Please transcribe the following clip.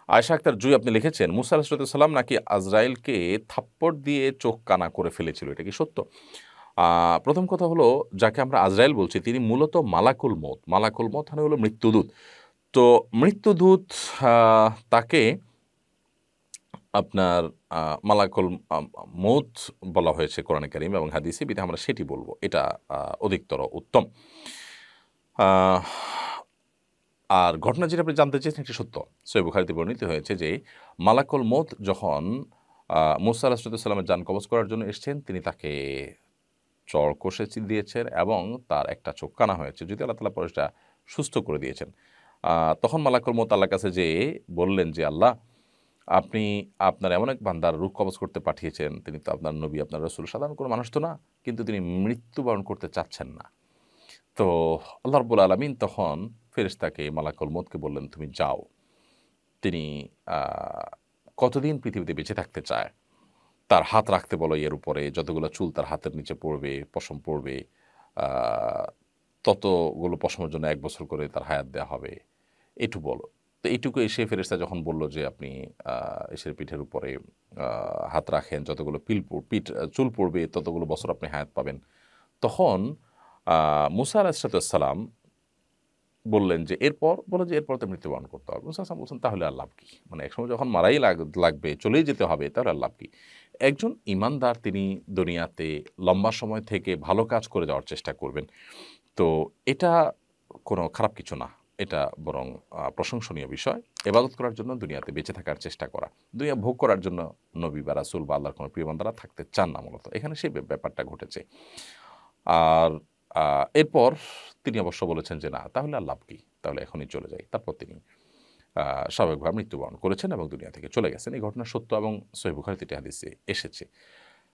আয়েশা আক্তার জুই আপনি লিখেছেন, মুসা আলাইহিস সালাম নাকি আজরাইলকে থাপ্পড় দিয়ে চোখ কানা করে ফেলেছিল। এটা কি সত্য? প্রথম কথা হলো, যাকে আমরা আজরাইল বলছি তিনি মূলত মালাকুল মউত। মালাকুল মউত মানে হলো মৃত্যুদূত। তো মৃত্যুদূত আ তাকে আপনার আ মালাকুল মউত বলা হয়েছে কোরআনে কারীম এবং হাদিসে, বিধায় আমরা সেটি বলব। এটা অধিকতর উত্তম। আহ আর ঘটনা যেটা আপনি জানতে চেয়েছেন এটি সত্য। সহিহ বুখারীতে বর্ণিত হয়েছে যে মালাকুল মউত যখন মুসা আলাইহিস সালামের জান কবজ করার জন্য এসেছেন, তিনি তাকে চড় কষে দিয়েছেন এবং তার একটা চোখ কানা হয়েছে। যদিও আল্লাহ তাআলা পরে সেটা সুস্থ করে দিয়েছেন। আ তখন মালাকুল মউত আল্লাহর কাছে যেয়ে বললেন যে, আল্লাহ, আপনি আপনার এমন এক বান্দার রূহ কবজ করতে পাঠিয়েছেন, তিনি তো আপনার নবী, আপনার রাসূল, সাধারণ কোনো মানুষ তো না। কিন্তু তিনি মৃত্যুবরণ করতে চাচ্ছেন না। তো আল্লাহ রাব্বুল আলামিন তখন ফেরেশতাকে মালাকুল মউতকে বললেন, তুমি যাও। তিনি আ কতদিন পৃথিবীতে বেঁচে থাকতে চায়, তার হাত রাখতে বলো এর উপরে, যতগুলো চুল তার হাতের নিচে পড়বে, পশম পড়বে, আ ততগুলো পশমের জন্য ১ বছর করে তার হায়াত দেয়া হবে। এটুকু বলো। তো এইটুকু এসে ফেরেশতা যখন বলল যে, আপনি আ এসে পিঠের উপরে আ হাত রাখেন, যতগুলো চুল পড়বে ততগুলো বছর আপনি হায়াত পাবেন। তখন আ মুসা আলাইহিস সালাম বললেন যে, এরপর? বলল যে, এরপর তো মৃত্যুবরণ করতে হবে। মুসা সালাম বলছেন, তাহলে আর লাভ কি? মানে একসময় যখন মারাই লাগবে, চলেই যেতে হবে, তাহলে আর লাভ কি? একজন ঈমানদার তিনি দুনিয়াতে লম্বা সময় থেকে ভালো কাজ করে যাওয়ার চেষ্টা করবেন। তো এটা কোনো খারাপ কিছু না। এটা বরং প্রশংসনীয় বিষয়। ইবাদত করার জন্য দুনিয়াতে বেঁচে থাকার চেষ্টা করা। দুনিয়া ভোগ করার জন্য নবী বা রাসূল বা আল্লাহর কোনো প্রিয় বান্দারা থাকতে চান না মূলত। এখানে সেই ব্যাপারটা ঘটেছে। আর আ এরপর তিনি অবশ্য বলেছেন যে, না, তাহলে আর লাভ কি? তাহলে এখনই চলে যাই। তারপর তিনি আ স্বাভাবিকভাবে মৃত্যুবরণ করেছেন এবং দুনিয়া থেকে চলে গেছেন। এই ঘটনা সত্য এবং সহিহ বুখারীতে এটি হাদিসে এসেছে।